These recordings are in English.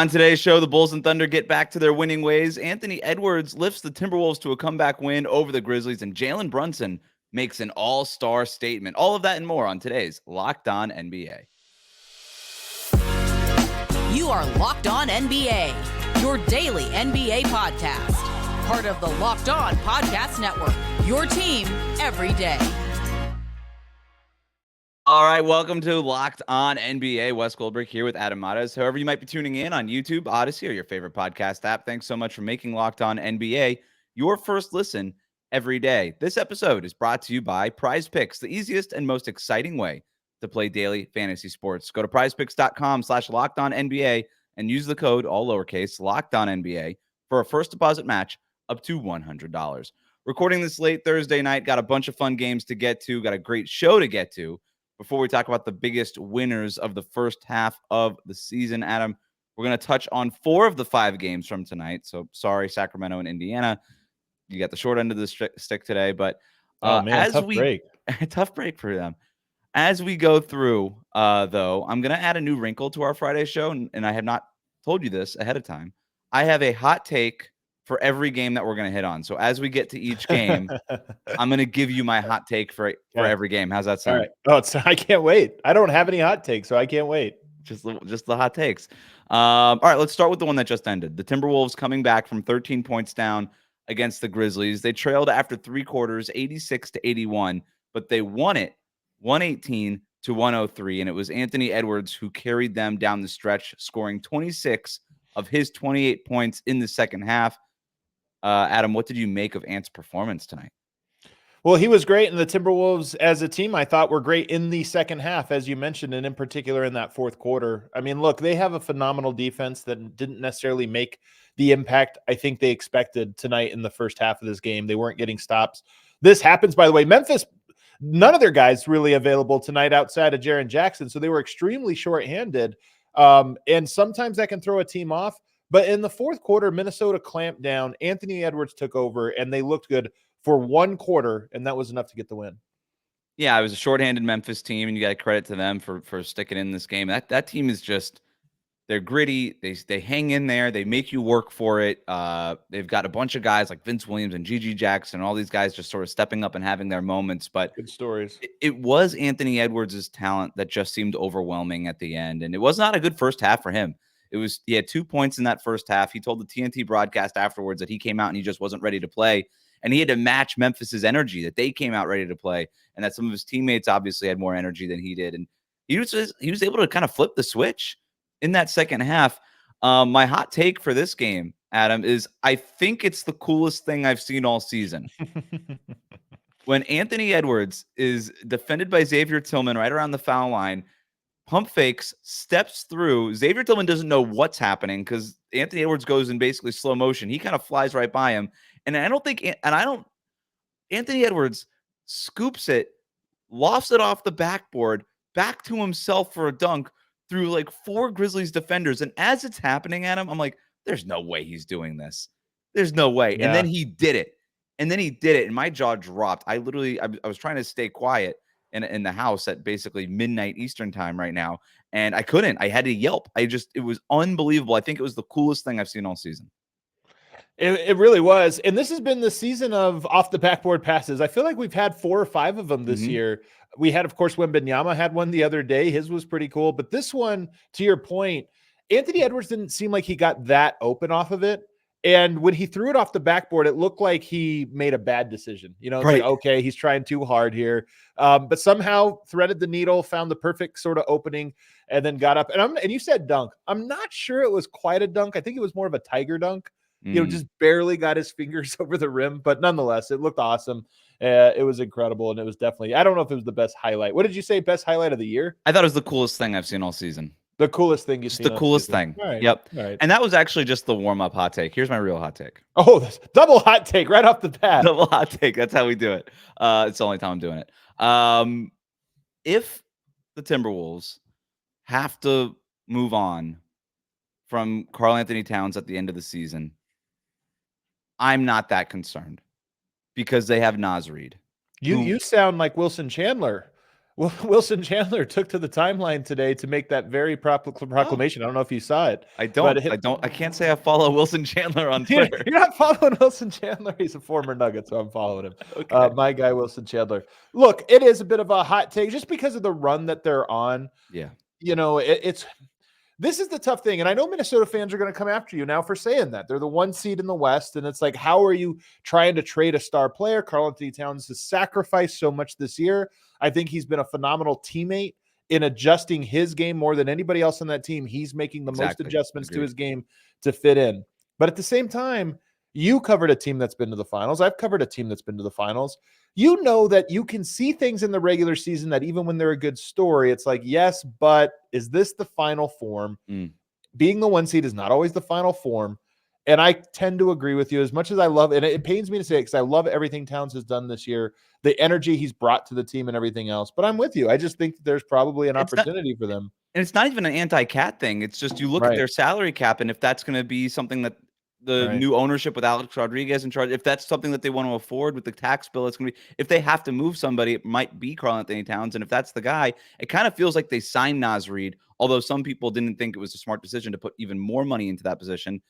On today's show, the Bulls and Thunder get back to their winning ways. Anthony Edwards lifts the Timberwolves to a comeback win over the Grizzlies, and Jalen Brunson makes an all-star statement. All of that and more on today's Locked On NBA. You are Locked On NBA, your daily NBA podcast. Part of the Locked On Podcast Network, your team every day. All right, welcome to Locked On NBA. Wes Goldberg here with Adam Mares. However you might be tuning in on YouTube, Odyssey, or your favorite podcast app, thanks so much for making Locked On NBA your first listen every day. This episode is brought to you by PrizePick, the easiest and most exciting way to play daily fantasy sports. Go to prizepicks.com/LockedOnNBA and use the code, all lowercase, LockedOnNBA for a first deposit match up to $100. Recording this late Thursday night, got a bunch of fun games to get to, got a great show to get to. Before we talk about the biggest winners of the first half of the season, Adam, we're going to touch on 4 of the 5 games from tonight. So sorry, Sacramento and Indiana. You got the short end of the stick today. But tough break. Tough break for them. As we go through, though, I'm going to add a new wrinkle to our Friday show, and I have not told you this ahead of time. I have a hot take for every game that we're going to hit on. So as we get to each game, I'm going to give you my hot take for every game. How's that sound? All right. I can't wait. I don't have any hot takes, so I can't wait. Just the hot takes. All right, let's start with the one that just ended. The Timberwolves coming back from 13 points down against the Grizzlies. They trailed after 3 quarters, 86-81, but they won it 118-103, and it was Anthony Edwards who carried them down the stretch, scoring 26 of his 28 points in the second half. Adam, what did you make of Ant's performance tonight? Well, he was great, and the Timberwolves as a team, I thought, were great in the second half, as you mentioned, and in particular in that fourth quarter. I mean, look, they have a phenomenal defense that didn't necessarily make the impact I think they expected tonight in the first half of this game. They weren't getting stops. This happens, by the way. Memphis, none of their guys really available tonight outside of Jaren Jackson, so they were extremely shorthanded, and sometimes that can throw a team off. But in the fourth quarter, Minnesota clamped down. Anthony Edwards took over, and they looked good for 1 quarter, and that was enough to get the win. Yeah, it was a shorthanded Memphis team, and you got credit to them for sticking in this game. That team is just, they're gritty. They hang in there. They make you work for it. They've got a bunch of guys like Vince Williams and Gigi Jackson, all these guys just sort of stepping up and having their moments. But good stories. It was Anthony Edwards' talent that just seemed overwhelming at the end, and it was not a good first half for him. He had 2 points in that first half. He told the TNT broadcast afterwards that he came out and he just wasn't ready to play. And he had to match Memphis's energy, that they came out ready to play, and that some of his teammates obviously had more energy than he did. And he was able to kind of flip the switch in that second half. My hot take for this game, Adam, is I think it's the coolest thing I've seen all season. When Anthony Edwards is defended by Xavier Tillman right around the foul line, pump fakes, steps through. Xavier Tillman doesn't know what's happening because Anthony Edwards goes in basically slow motion. He kind of flies right by him. Anthony Edwards scoops it, lofts it off the backboard, back to himself for a dunk through like 4 Grizzlies defenders. And as it's happening, Adam, I'm like, there's no way he's doing this. There's no way. Yeah. And then he did it. And my jaw dropped. I was trying to stay quiet in the house at basically midnight Eastern time right now. And I couldn't. I had to yelp. It was unbelievable. I think it was the coolest thing I've seen all season. It really was. And this has been the season of off the backboard passes. I feel like we've had 4 or 5 of them this year. We had, of course, Wembanyama had one the other day. His was pretty cool. But this one, to your point, Anthony Edwards didn't seem like he got that open off of it. And when he threw it off the backboard, it looked like he made a bad decision. You know, it's right. Like, okay, he's trying too hard here. But somehow threaded the needle, found the perfect sort of opening, and then got up. And you said dunk. I'm not sure it was quite a dunk. I think it was more of a tiger dunk. You know, just barely got his fingers over the rim. But nonetheless, it looked awesome. It was incredible. And it was definitely, I don't know if it was the best highlight. What did you say, best highlight of the year? I thought it was the coolest thing I've seen all season. The coolest thing you've seen. The coolest thing. All right. Yep. All right. And that was actually just the warm-up hot take. Here's my real hot take. Oh, that's double hot take right off the bat. Double hot take. That's how we do it. It's the only time I'm doing it. If the Timberwolves have to move on from Karl Anthony Towns at the end of the season, I'm not that concerned because they have Naz Reid. You sound like Wilson Chandler. Well, Wilson Chandler took to the timeline today to make that very proclamation. I don't know if you saw it. I but don't. I can't say I follow Wilson Chandler on You're Twitter. not following Wilson Chandler. He's a former Nugget, so I'm following him. Okay. My guy, Wilson Chandler. Look, it is a bit of a hot take just because of the run that they're on. Yeah. This is the tough thing. And I know Minnesota fans are going to come after you now for saying that. They're the 1 seed in the West. And it's like, how are you trying to trade a star player? Karl-Anthony Towns has sacrificed so much this year. I think he's been a phenomenal teammate in adjusting his game more than anybody else on that team. He's making the most adjustments to his game to fit in. But at the same time, you covered a team that's been to the finals. I've covered a team that's been to the finals. You know that you can see things in the regular season that even when they're a good story, it's like, yes, but is this the final form? Being the 1 seed is not always the final form. And I tend to agree with you as much as I love, and it pains me to say it because I love everything Towns has done this year, the energy he's brought to the team and everything else. But I'm with you. I just think that there's probably an opportunity for them. And it's not even an anti-Cat thing. It's just you look at their salary cap, and if that's going to be something that the new ownership with Alex Rodriguez in charge, if that's something that they want to afford with the tax bill, it's going to be, if they have to move somebody, it might be Karl-Anthony Towns. And if that's the guy, it kind of feels like they signed Naz Reid, although some people didn't think it was a smart decision to put even more money into that position.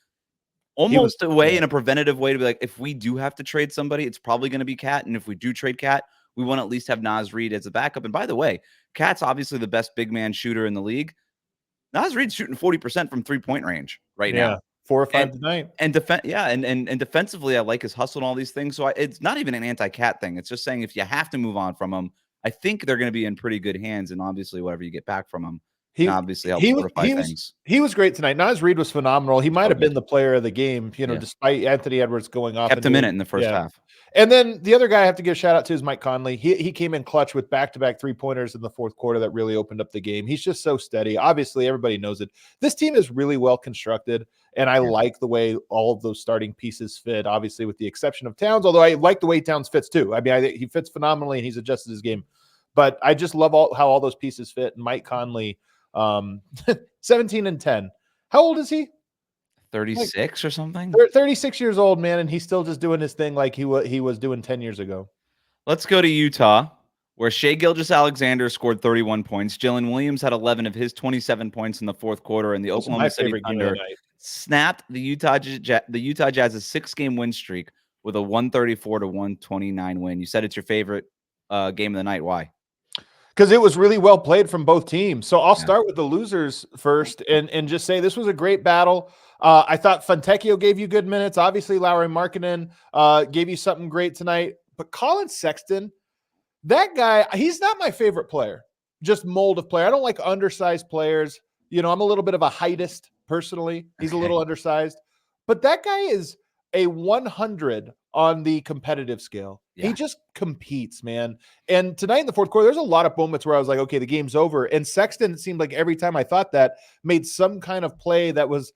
Almost a way, in a preventative way, to be like, if we do have to trade somebody, it's probably going to be Cat. And if we do trade Cat, we want to at least have Naz Reid as a backup. And by the way, Cat's obviously the best big man shooter in the league. Naz Reid's shooting 40% from 3-point range right now. 4 or 5 tonight. And defensively, I like his hustle and all these things. So it's not even an anti-Cat thing. It's just saying if you have to move on from him, I think they're going to be in pretty good hands. And obviously, whatever you get back from him, obviously help fortify things. He was great tonight. Naz Reid was phenomenal. He might have been the player of the game, despite Anthony Edwards going off. Kept him in it in the first half. And then the other guy I have to give a shout out to is Mike Conley. He came in clutch with back-to-back 3-pointers in the fourth quarter that really opened up the game. He's just so steady. Obviously, everybody knows it. This team is really well constructed, and I like the way all of those starting pieces fit, obviously with the exception of Towns, although I like the way Towns fits too. I mean, he fits phenomenally, and he's adjusted his game. But I just love how all those pieces fit. And Mike Conley, 17 and 10. How old is he? 36 or something? 36 years old, man, and he's still just doing his thing like he was doing 10 years ago. Let's go to Utah, where Shai Gilgeous-Alexander scored 31 points. Jaylen Williams had 11 of his 27 points in the fourth quarter, and the Oklahoma City Thunder snapped the Utah Jazz's 6-game win streak with a 134-129 win. You said it's your favorite game of the night. Why? Because it was really well played from both teams. So I'll start with the losers first and just say this was a great battle. I thought Fontecchio gave you good minutes. Obviously, Lauri Markkanen gave you something great tonight. But Colin Sexton, that guy, he's not my favorite player. Just mold of player. I don't like undersized players. I'm a little bit of a heightist personally. He's a little undersized. But that guy is a 100 on the competitive scale. He just competes, man. And tonight in the fourth quarter, there's a lot of moments where I was like, okay, the game's over. And Sexton, it seemed like every time I thought that, made some kind of play that was,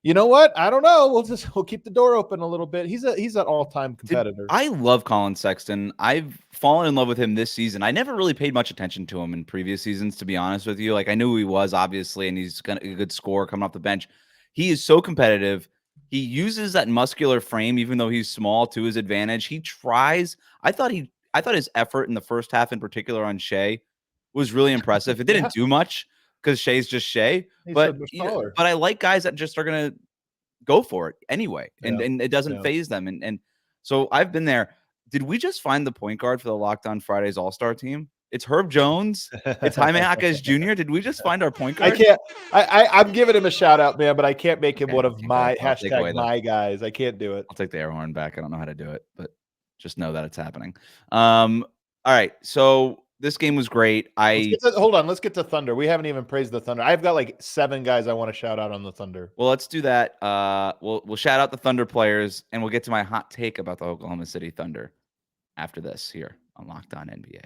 you know what? I don't know. We'll keep the door open a little bit. He's an all-time competitor. I love Colin Sexton. I've fallen in love with him this season. I never really paid much attention to him in previous seasons, to be honest with you. Like, I knew who he was, obviously, and he's a good scorer coming off the bench. He is so competitive. He uses that muscular frame, even though he's small, to his advantage. He tries. I thought his effort in the first half, in particular on Shai, was really impressive. It didn't do much because Shai's just Shai, but I like guys that just are gonna go for it anyway, and it doesn't phase them. And so I've been there. Did we just find the point guard for the Locked On Fridays All-Star team? It's Herb Jones. It's Jaime Jaquez Jr. Did we just find our point guard? I can't. I'm giving him a shout out, man, but I can't make him one of my my guys. I can't do it. I'll take the air horn back. I don't know how to do it, but just know that it's happening. All right. So this game was great. Hold on. Let's get to Thunder. We haven't even praised the Thunder. I've got like 7 guys I want to shout out on the Thunder. Well, let's do that. We'll shout out the Thunder players, and we'll get to my hot take about the Oklahoma City Thunder after this here on Locked On NBA.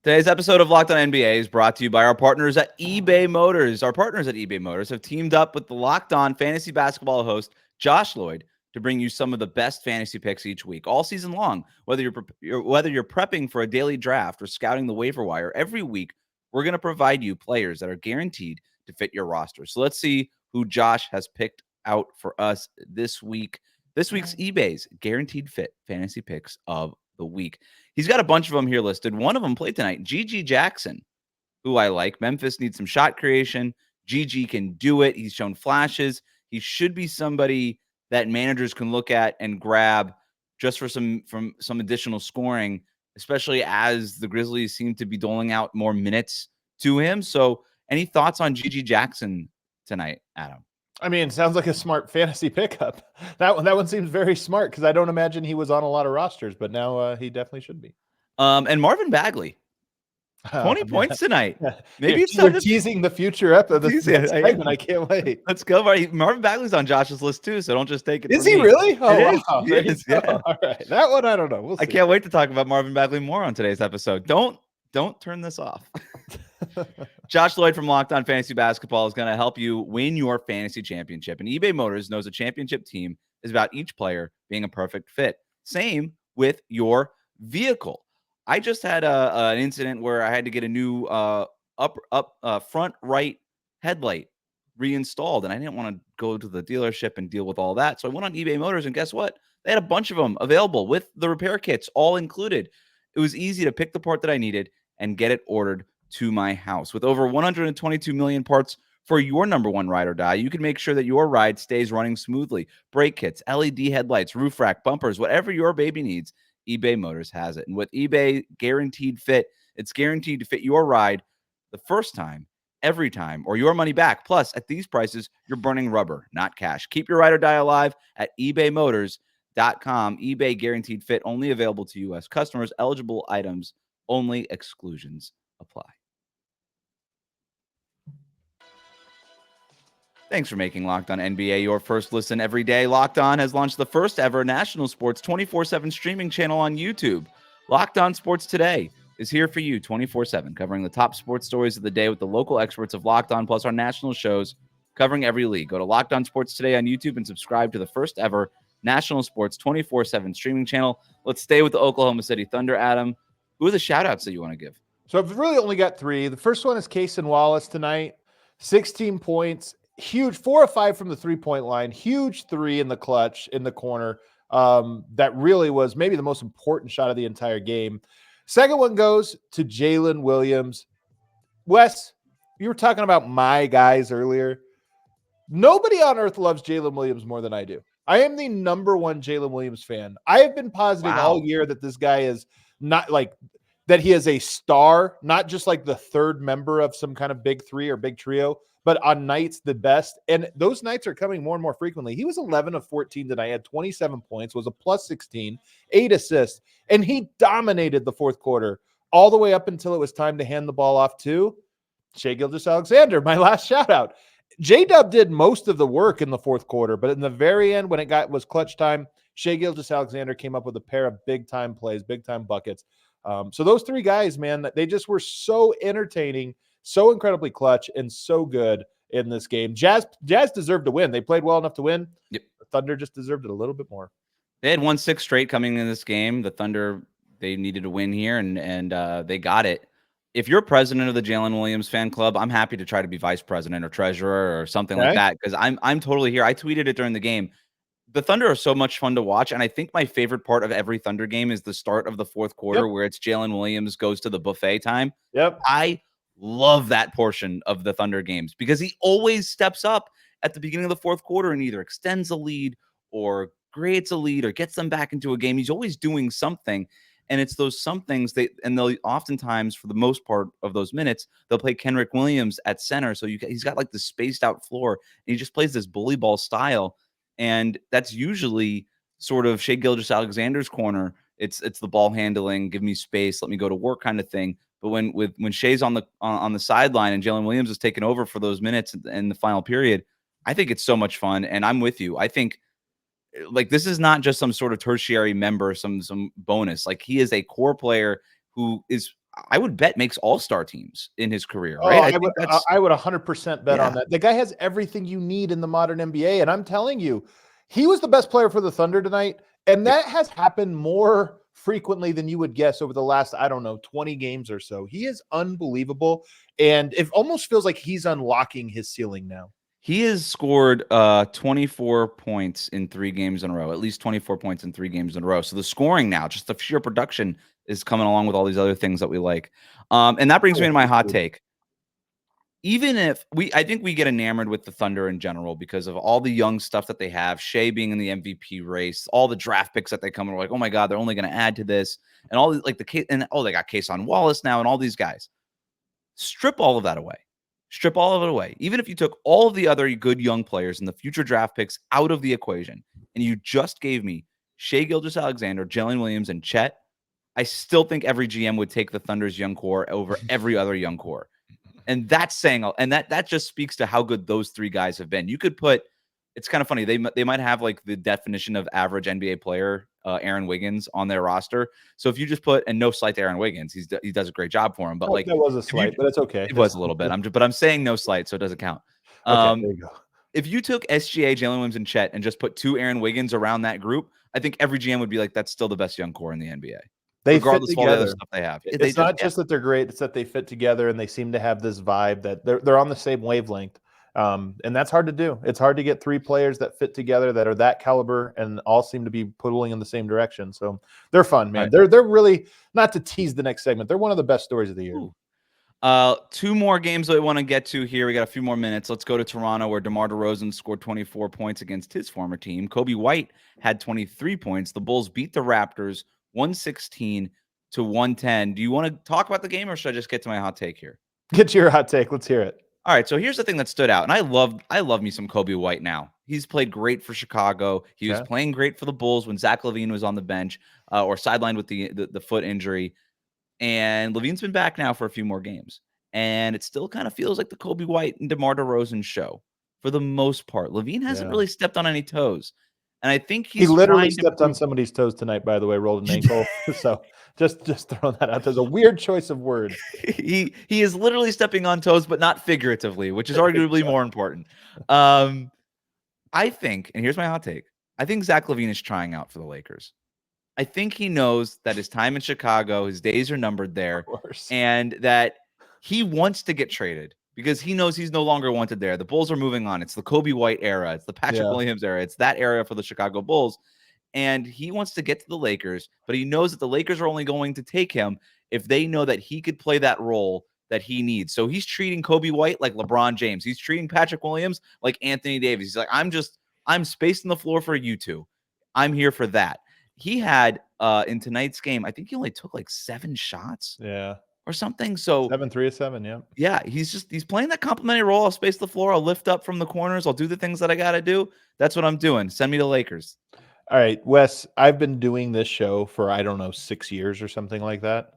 Today's episode of Locked On NBA is brought to you by our partners at eBay Motors. Our partners at eBay Motors have teamed up with the Locked On fantasy basketball host, Josh Lloyd, to bring you some of the best fantasy picks each week, all season long. Whether you're prepping for a daily draft or scouting the waiver wire, every week we're going to provide you players that are guaranteed to fit your roster. So let's see who Josh has picked out for us this week. This week's eBay's guaranteed fit fantasy picks of the week. He's got a bunch of them here listed. One of them played tonight, Gigi Jackson, who I like. Memphis needs some shot creation. Gigi can do it. He's shown flashes. He should be somebody that managers can look at and grab just for some additional scoring, especially as the Grizzlies seem to be doling out more minutes to him. So any thoughts on Gigi Jackson tonight, Adam? I mean, it sounds like a smart fantasy pickup. That one seems very smart because I don't imagine he was on a lot of rosters, but now he definitely should be. And Marvin Bagley, 20 points tonight. Maybe you're teasing the future segment. I can't wait. Let's go. Marvin Bagley's on Josh's list too, so don't just take it. Is he really? Oh, wow. He is, yeah. All right. That one, I don't know. We'll see. I can't wait to talk about Marvin Bagley more on today's episode. Don't turn this off. Josh Lloyd from Locked On Fantasy Basketball is going to help you win your fantasy championship. And eBay Motors knows a championship team is about each player being a perfect fit. Same with your vehicle. I just had an incident where I had to get a new front right headlight reinstalled, and I didn't want to go to the dealership and deal with all that. So I went on eBay Motors, and guess what? They had a bunch of them available with the repair kits all included. It was easy to pick the part that I needed and get it ordered to my house. With over 122 million parts for your number one ride or die, you can make sure that your ride stays running smoothly. Brake kits, LED headlights, roof rack, bumpers, whatever your baby needs, eBay Motors has it. And with eBay Guaranteed Fit, it's guaranteed to fit your ride the first time, every time, or your money back. Plus, at these prices, you're burning rubber, not cash. Keep your ride or die alive at ebaymotors.com. eBay Guaranteed Fit, only available to U.S. customers. Eligible items only. Exclusions apply. Thanks for making Locked On NBA your first listen every day. Locked On has launched the first ever national sports 24/7 streaming channel on YouTube. Locked On Sports Today is here for you 24/7, covering the top sports stories of the day with the local experts of Locked On, plus our national shows covering every league. Go to Locked On Sports Today on YouTube and subscribe to the first ever national sports 24/7 streaming channel. Let's stay with the Oklahoma City Thunder, Adam. Who are the shout-outs that you want to give? So I've really only got three. The first one is Cason Wallace tonight, 16 points. Huge 4 of 5 from the 3-point line, huge 3 in the clutch in the corner. That really was maybe the most important shot of the entire game. Second one goes to Jaylen Williams. Wes, you were talking about my guys earlier. Nobody on earth loves Jaylen Williams more than I do. I am the number one Jaylen Williams fan. I have been positing all year that this guy is not like that. He is a star, not just like the third member of some kind of big three or big trio, but on nights the best. And those nights are coming more and more frequently. He was 11 of 14 tonight, had 27 points, was a plus 16, 8 assists, and he dominated the fourth quarter all the way up until it was time to hand the ball off to Shai Gilgeous-Alexander, my last shout out. J-Dub did most of the work in the fourth quarter, but in the very end, when it was clutch time, Shai Gilgeous-Alexander came up with a pair of big-time plays, big-time buckets. So those three guys, man, they just were so entertaining, so incredibly clutch, and so good in this game. Jazz deserved to win. They played well enough to win. Yep. The Thunder just deserved it a little bit more. They had won 6 straight coming in this game. The Thunder, they needed to win here, and they got it. If you're president of the Jaylen Williams fan club, I'm happy to try to be vice president or treasurer or something like that, because I'm totally here. I tweeted it during the game. The Thunder are so much fun to watch, and I think my favorite part of every Thunder game is the start of the fourth quarter where it's Jaylen Williams goes to the buffet time. Yep. I love that portion of the Thunder games because he always steps up at the beginning of the fourth quarter and either extends a lead or creates a lead or gets them back into a game. He's always doing something, and it's those somethings they'll oftentimes, for the most part of those minutes, they'll play Kenrich Williams at center. So he's got like this spaced out floor, and he just plays this bully ball style. And that's usually sort of Shai Gilgeous-Alexander's corner. It's the ball handling, give me space, let me go to work kind of thing. But when Shai's on the sideline and Jaylen Williams is taking over for those minutes in the final period, I think it's so much fun. And I'm with you. I think like this is not just some sort of tertiary member, some bonus. Like he is a core player who is, I would bet, makes all-star teams in his career, right? I would 100% bet on that. The guy has everything you need in the modern NBA. And I'm telling you, he was the best player for the Thunder tonight. And that has happened more frequently than you would guess over the last, 20 games or so. He is unbelievable. And it almost feels like he's unlocking his ceiling now. He has scored 24 points in 3 games in a row, at least 24 points in 3 games in a row. So the scoring now, just the sheer production is coming along with all these other things that we like. And that brings me to my hot take. Even if I think we get enamored with the Thunder in general because of all the young stuff that they have, Shai being in the MVP race, all the draft picks that they come and we're like, oh my God, they're only going to add to this. And all like they got Case on Wallace now and all these guys. Strip all of that away. Strip all of it away. Even if you took all of the other good young players and the future draft picks out of the equation and you just gave me Shai Gilgeous-Alexander, Jaylen Williams, and Chet, I still think every GM would take the Thunder's young core over every other young core. And that's saying, and that just speaks to how good those 3 guys have been. You could put, it's kind of funny. They might have like the definition of average NBA player, Aaron Wiggins, on their roster. So if you just put, and no slight to Aaron Wiggins, he does a great job for him. But like that was a slight, but it's okay. It was a little bit. I'm saying no slight, so it doesn't count. Okay, there you go. If you took SGA, Jalen Williams, and Chet, and just put 2 Aaron Wiggins around that group, I think every GM would be like, that's still the best young core in the NBA. They regardless fit of all the other together. stuff they have. It's not just that they're great; it's that they fit together and they seem to have this vibe that they're on the same wavelength. And that's hard to do. It's hard to get 3 players that fit together that are that caliber and all seem to be pulling in the same direction. So they're fun, man. Right. They're really, not to tease the next segment, they're one of the best stories of the year. Ooh. 2 more games that we want to get to here. We got a few more minutes. Let's go to Toronto, where DeMar DeRozan scored 24 points against his former team. Kobe White had 23 points. The Bulls beat the Raptors 116 to 110. Do you want to talk about the game, or should I just get to my hot take here? Get to your hot take. Let's hear it. All right, so here's the thing that stood out, and I love me some Kobe White now. He's played great for Chicago. He was playing great for the Bulls when Zach LaVine was on the bench or sidelined with the foot injury. And LaVine's been back now for a few more games. And it still kind of feels like the Kobe White and DeMar DeRozan show for the most part. LaVine hasn't really stepped on any toes. And I think he literally stepped on somebody's toes tonight, by the way, rolled an ankle. So just throwing that out. There's a weird choice of words. He is literally stepping on toes, but not figuratively, which is arguably more important. I think, and here's my hot take, I think Zach LaVine is trying out for the Lakers. I think he knows that his time in Chicago, his days are numbered there, and that he wants to get traded because he knows he's no longer wanted there. The Bulls are moving on. It's the Kobe White era. It's the Patrick Williams era. It's that era for the Chicago Bulls. And he wants to get to the Lakers, but he knows that the Lakers are only going to take him if they know that he could play that role that he needs. So he's treating Kobe White like LeBron James. He's treating Patrick Williams like Anthony Davis. He's like, I'm spacing the floor for you two. I'm here for that. He had in tonight's game, I think he only took like 7 shots. Or something. So 7, 3 of 7, he's playing that complimentary role. I'll space the floor. I'll lift up from the corners. I'll do the things that I got to do. That's what I'm doing. Send me to Lakers. All right, Wes, I've been doing this show for, I don't know, 6 years or something like that.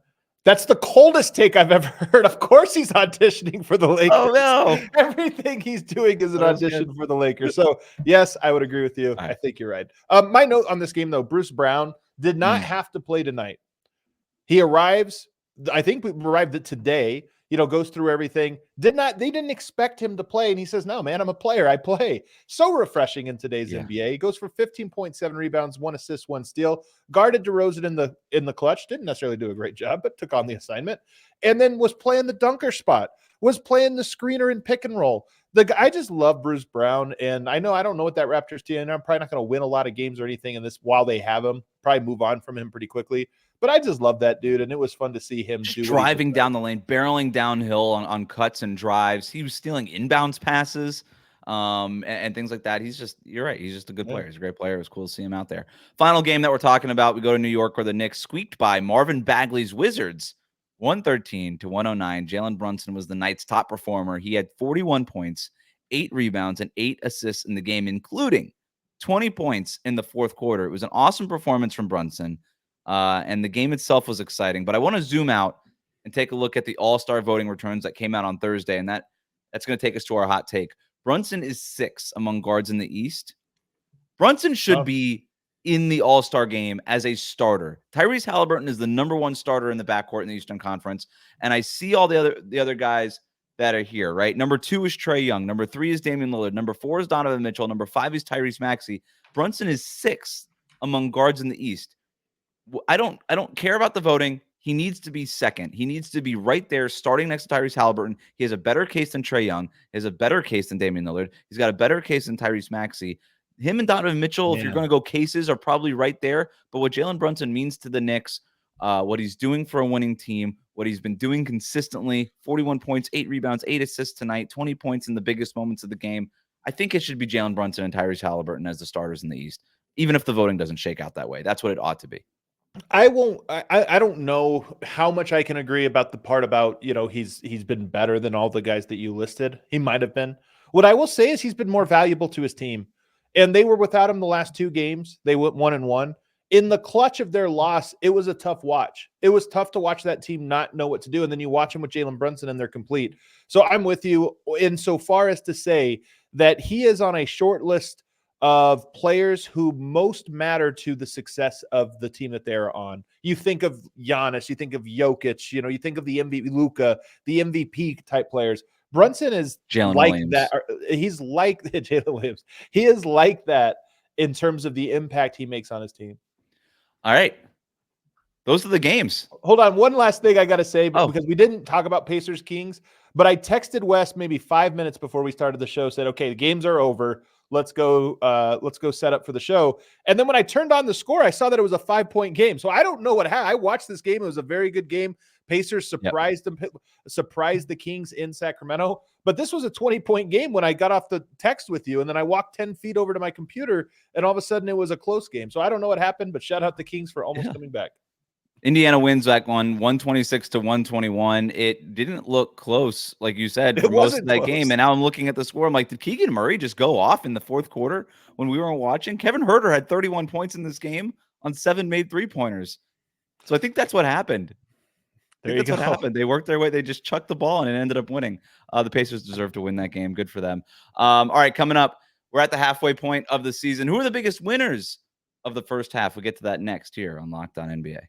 That's the coldest take I've ever heard. Of course he's auditioning for the Lakers. Oh, no. Everything he's doing is an audition for the Lakers. So, yes, I would agree with you. I think you're right. My note on this game, though, Bruce Brown did not have to play tonight. He arrives. I think we arrived today, goes through everything. They didn't expect him to play. And he says, no, man, I'm a player. I play. So refreshing in today's NBA. He goes for 15.7 rebounds, 1 assist, 1 steal, guarded DeRozan in the clutch. Didn't necessarily do a great job, but took on the assignment. And then was playing the dunker spot, was playing the screener and pick and roll. I just love Bruce Brown. And I don't know what that Raptors team, I'm probably not going to win a lot of games or anything in this while they have him. Probably move on from him pretty quickly. But I just love that dude, and it was fun to see him driving down the lane, barreling downhill on cuts and drives. He was stealing inbounds passes and things like that. You're right. He's just a good player. He's a great player. It was cool to see him out there. Final game that we're talking about, we go to New York, where the Knicks squeaked by Marvin Bagley's Wizards 113 to 109. Jalen Brunson was the night's top performer. He had 41 points, 8 rebounds, and 8 assists in the game, including 20 points in the fourth quarter. It was an awesome performance from Brunson. And the game itself was exciting, but I want to zoom out and take a look at the AllStar voting returns that came out on Thursday, and that's going to take us to our hot take. Brunson is 6th among guards in the East. Brunson should be in the All-Star game as a starter. Tyrese Halliburton is the #1 starter in the backcourt in the Eastern Conference, and I see all the other guys that are here, right? Number 2 is Trae Young. Number 3 is Damian Lillard. Number 4 is Donovan Mitchell. Number 5 is Tyrese Maxey. Brunson is 6th among guards in the East. I don't care about the voting. he needs to be second. He needs to be right there starting next to Tyrese Halliburton. He has a better case than Trae Young. He has a better case than Damian Lillard. He's got a better case than Tyrese Maxey. Him and Donovan Mitchell, if you're going to go cases, are probably right there. But what Jalen Brunson means to the Knicks, what he's doing for a winning team, what he's been doing consistently, 41 points, 8 rebounds, 8 assists tonight, 20 points in the biggest moments of the game. I think it should be Jalen Brunson and Tyrese Halliburton as the starters in the East, even if the voting doesn't shake out that way. That's what it ought to be. I don't know how much I can agree about the part about, he's been better than all the guys that you listed. He might have been. What I will say is he's been more valuable to his team. And they were without him the last 2 games. They went 1-1. In the clutch of their loss, it was a tough watch. It was tough to watch that team not know what to do. And then you watch them with Jalen Brunson and they're complete. So I'm with you insofar as to say that he is on a short list of players who most matter to the success of the team that they're on. You think of Giannis, you think of Jokic, you think of the MVP, Luka, the MVP type players. Brunson is Jaylen like Williams. that. He's like Jaylen Williams. He is like that in terms of the impact he makes on his team. All right. Those are the games. Hold on. One last thing I got to say, because we didn't talk about Pacers Kings, but I texted Wes maybe 5 minutes before we started the show, said, okay, the games are over. Let's go set up for the show. And then when I turned on the score, I saw that it was a 5-point game. So I don't know what happened. I watched this game. It was a very good game. Pacers surprised the Kings in Sacramento. But this was a 20-point game when I got off the text with you. And then I walked 10 feet over to my computer, and all of a sudden it was a close game. So I don't know what happened, but shout out the Kings for almost coming back. Indiana wins that one, 126-121. It didn't look close, like you said, for most of that game. And now I'm looking at the score. I'm like, did Keegan Murray just go off in the fourth quarter when we were watching? Kevin Huerter had 31 points in this game on 7 made 3-pointers. So I think that's what happened. That's what happened. They worked their way. They just chucked the ball and it ended up winning. The Pacers deserve to win that game. Good for them. All right, coming up, we're at the halfway point of the season. Who are the biggest winners of the first half? We'll get to that next here on Locked On NBA.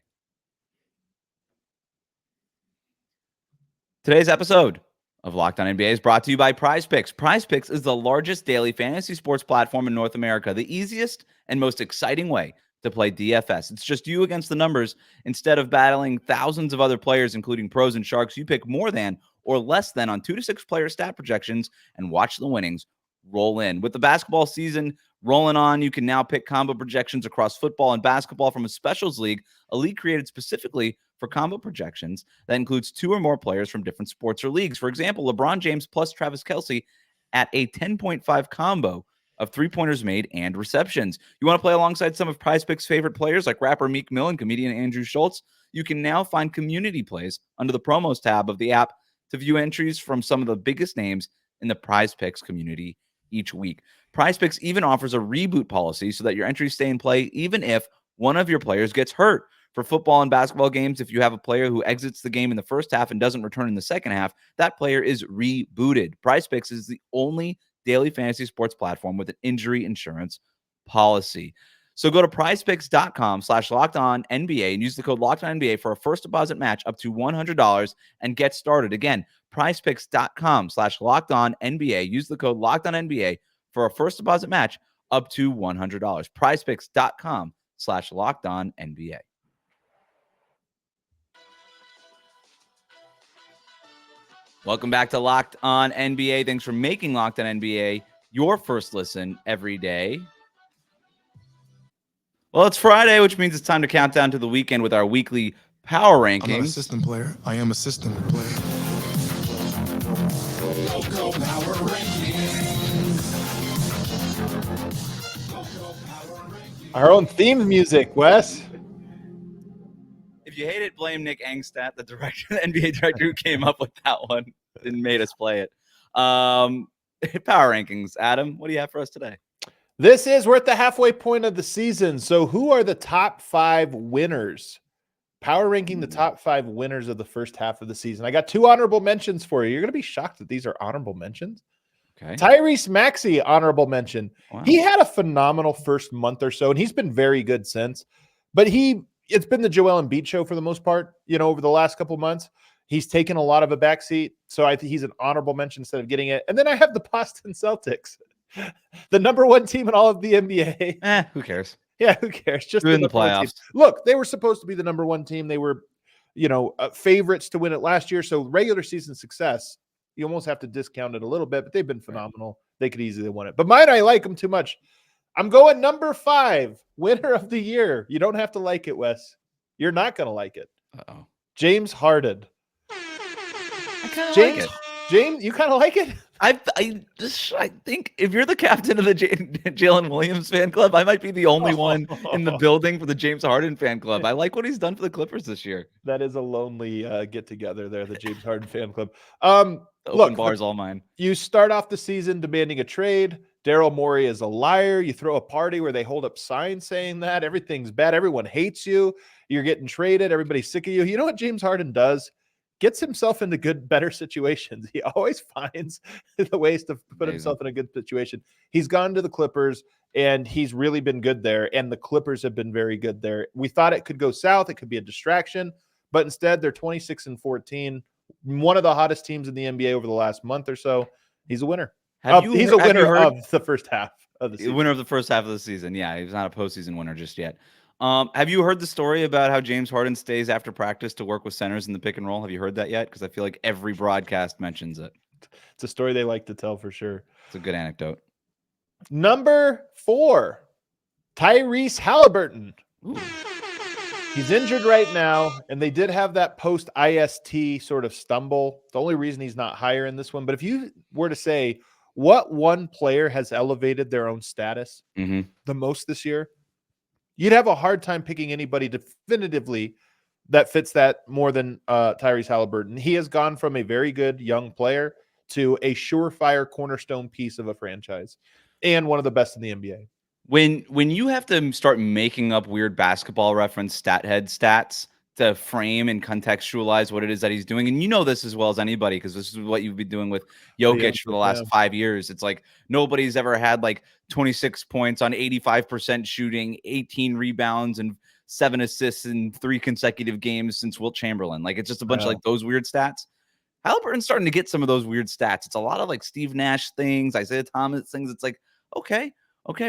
Today's episode of Locked On NBA is brought to you by PrizePicks. PrizePicks is the largest daily fantasy sports platform in North America, the easiest and most exciting way to play DFS. It's just you against the numbers. Instead of battling thousands of other players, including pros and sharks, you pick more than or less than on 2 to 6 player stat projections and watch the winnings roll in. With the basketball season rolling on, you can now pick combo projections across football and basketball from a specials league, a league created specifically for combo projections that includes 2 or more players from different sports or leagues. For example, LeBron James plus Travis Kelce at a 10.5 combo of 3-pointers made and receptions. You want to play alongside some of PrizePick's favorite players like rapper Meek Mill and comedian Andrew Schultz? You can now find community plays under the promos tab of the app to view entries from some of the biggest names in the PrizePicks community each week. PrizePicks even offers a reboot policy so that your entries stay in play even if one of your players gets hurt. For football and basketball games, if you have a player who exits the game in the first half and doesn't return in the second half, that player is rebooted. PrizePicks is the only daily fantasy sports platform with an injury insurance policy. So go to prizepicks.com/lockedonnba and use the code LOCKEDONNBA for a first deposit match up to $100 and get started. Again, prizepicks.com/lockedonnba. Use the code LOCKEDONNBA for a first deposit match up to $100. prizepicks.com/lockedonnba. Welcome back to Locked On NBA. Thanks for making Locked On NBA your first listen every day. Well, it's Friday, which means it's time to count down to the weekend with our weekly power rankings. I'm not a system player. I am a system player. Local power rankings. Our own theme music, Wes. If you hate it, blame Nick Angstadt, the director, the NBA director who came up with that one and made us play it. Power rankings. Adam, what do you have for us today? We're at the halfway point of the season. So who are the top 5 winners? Power ranking the top 5 winners of the first half of the season. I got 2 honorable mentions for you. You're going to be shocked that these are honorable mentions. Okay. Tyrese Maxey, honorable mention. Wow. He had a phenomenal first month or so, and he's been very good since. But it's been the Joel Embiid show for the most part, over the last couple months. He's taken a lot of a backseat, so I think he's an honorable mention instead of getting it. And then I have the Boston Celtics, the number 1 team in all of the NBA. Who cares? Yeah, who cares? Just in the playoffs. Look, they were supposed to be the number 1 team. They were favorites to win it last year. So regular season success, you almost have to discount it a little bit, but they've been phenomenal. Right. They could easily win it. But I like them too much. I'm going number 5, winner of the year. You don't have to like it, Wes. You're not going to like it. Uh-oh. James Harden. I kind of like it. James, you kind of like it? I think if you're the captain of the Jaylen Williams fan club, I might be the only one in the building for the James Harden fan club. I like what he's done for the Clippers this year. That is a lonely get together there, the James Harden fan club. Open bar's all mine. You start off the season demanding a trade. Daryl Morey is a liar. You throw a party where they hold up signs saying that everything's bad. Everyone hates you. You're getting traded. Everybody's sick of you. You know what James Harden does? Gets himself into better situations. He always finds the ways to put himself in a good situation. He's gone to the Clippers, and he's really been good there, and the Clippers have been very good there. We thought it could go south. It could be a distraction, but instead they're 26-14, one of the hottest teams in the NBA over the last month or so. He's a winner. He's a winner of the first half of the season. Winner of the first half of the season. Yeah, he's not a postseason winner just yet. Have you heard the story about how James Harden stays after practice to work with centers in the pick and roll? Have you heard that yet? Because I feel like every broadcast mentions it. It's a story they like to tell for sure. It's a good anecdote. Number 4, Tyrese Halliburton. Ooh. He's injured right now, and they did have that post-IST sort of stumble. The only reason he's not higher in this one. But if you were to say what one player has elevated their own status the most this year, you'd have a hard time picking anybody definitively that fits that more than Tyrese Halliburton. He has gone from a very good young player to a surefire cornerstone piece of a franchise and one of the best in the NBA. When you have to start making up weird basketball reference stat head stats to frame and contextualize what it is that he's doing, and you know this as well as anybody because this is what you've been doing with Jokic for the last 5 years. It's like nobody's ever had like 26 points on 85% shooting, 18 rebounds, and 7 assists in 3 consecutive games since Wilt Chamberlain. Like it's just a bunch of like those weird stats. Halliburton's starting to get some of those weird stats. It's a lot of like Steve Nash things, Isaiah Thomas things. It's like, okay,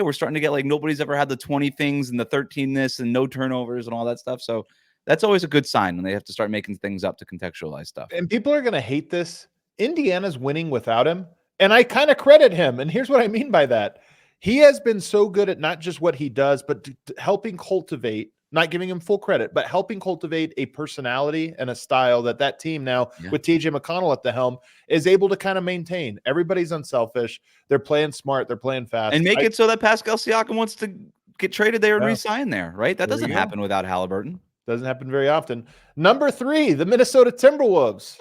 we're starting to get like nobody's ever had the 20 things and the 13 this and no turnovers and all that stuff. So that's always a good sign when they have to start making things up to contextualize stuff. And people are going to hate this. Indiana's winning without him, and I kind of credit him. And here's what I mean by that. He has been so good at not just what he does, but helping cultivate, not giving him full credit, but helping cultivate a personality and a style that team now with TJ McConnell at the helm is able to kind of maintain. Everybody's unselfish. They're playing smart. They're playing fast. And make it so that Pascal Siakam wants to get traded there and re-sign there, right? That doesn't happen without Halliburton. Doesn't happen very often. Number 3, the Minnesota Timberwolves.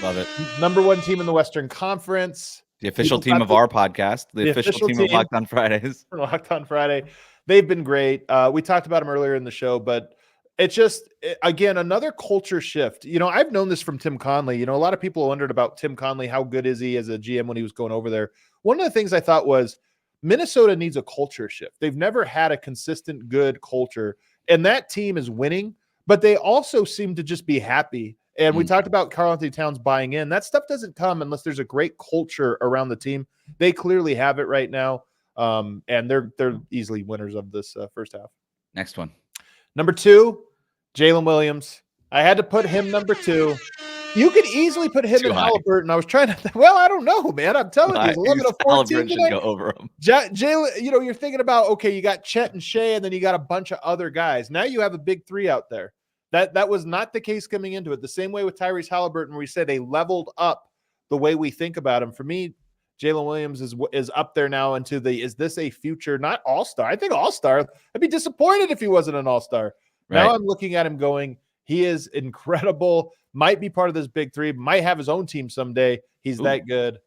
Love it. Number 1 team in the Western Conference. The official team of our podcast. The official team of Locked On Fridays. Locked On Friday. They've been great. We talked about them earlier in the show, but it's just, again, another culture shift. You know, I've known this from Tim Conley. You know, a lot of people wondered about Tim Conley. How good is he as a GM when he was going over there? One of the things I thought was Minnesota needs a culture shift. They've never had a consistent, good culture, and that team is winning, but they also seem to just be happy. And we talked about Karl-Anthony Towns buying in. That stuff doesn't come unless there's a great culture around the team. They clearly have it right now. And they're easily winners of this first half. Next one. Number 2, Jaylen Williams. I had to put him number 2. You could easily put him in Halliburton. I was trying to, I don't know, man. I'm telling you, 11 of 14 today. Go over him. Jaylen, you're thinking about, okay, you got Chet and Shai, and then you got a bunch of other guys. Now you have a big 3 out there. That was not the case coming into it. The same way with Tyrese Halliburton, where we say they leveled up the way we think about him. For me, Jaylen Williams is up there now into is this a future, not all-star? I think all-star. I'd be disappointed if he wasn't an all-star. Right. Now I'm looking at him going, he is incredible, might be part of this big 3, might have his own team someday. He's that good.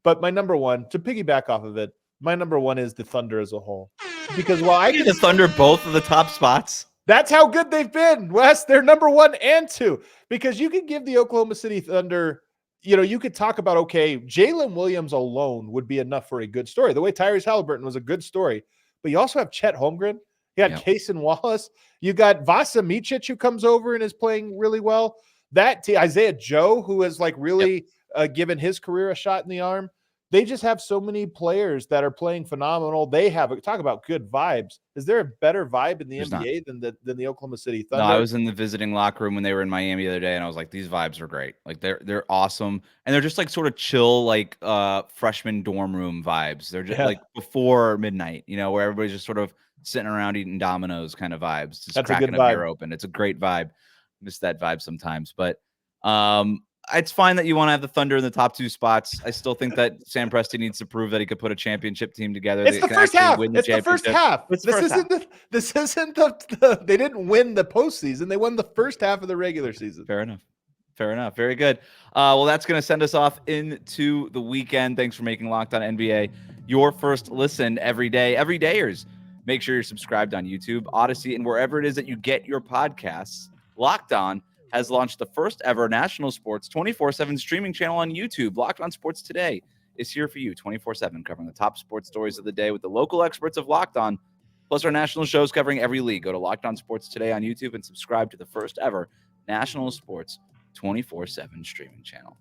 But my number 1, to piggyback off of it, my number 1 is the Thunder as a whole. Because while I can the Thunder both of the top spots. That's how good they've been, Wes. They're number 1 and 2. Because you could give the Oklahoma City Thunder, you could talk about, okay, Jaylen Williams alone would be enough for a good story. The way Tyrese Halliburton was a good story. But you also have Chet Holmgren. You got Kaysen Wallace. You got Vasa Micic, who comes over and is playing really well. Isaiah Joe, who has like really given his career a shot in the arm. they just have so many players that are playing phenomenal. They have talk about good vibes. Is there a better vibe in the There's NBA than the Oklahoma City Thunder? No, I was in the visiting locker room when they were in Miami the other day, and I was like, these vibes are great. Like they're awesome. And they're just like sort of chill, like freshman dorm room vibes. They're just like before midnight, where everybody's just sort of sitting around eating Dominoes kind of vibes, just That's a cracking good a beer vibe. open. It's a great vibe. Miss that vibe sometimes. But it's fine that you want to have the Thunder in the top 2 spots. I still think that Sam Presti needs to prove that he could put a championship team together. It's the first half. It's the first half. This isn't the they didn't win the postseason. They won the first half of the regular season. Fair enough. Very good. Well, that's going to send us off into the weekend. Thanks for making Locked On NBA your first listen every day. Everydayers, make sure you're subscribed on YouTube, Odyssey, and wherever it is that you get your podcasts. Locked On has launched the first ever national sports 24/7 streaming channel on YouTube. Locked On Sports Today is here for you 24/7, covering the top sports stories of the day with the local experts of Locked On, plus our national shows covering every league. Go to Locked On Sports Today on YouTube and subscribe to the first ever national sports 24/7 streaming channel.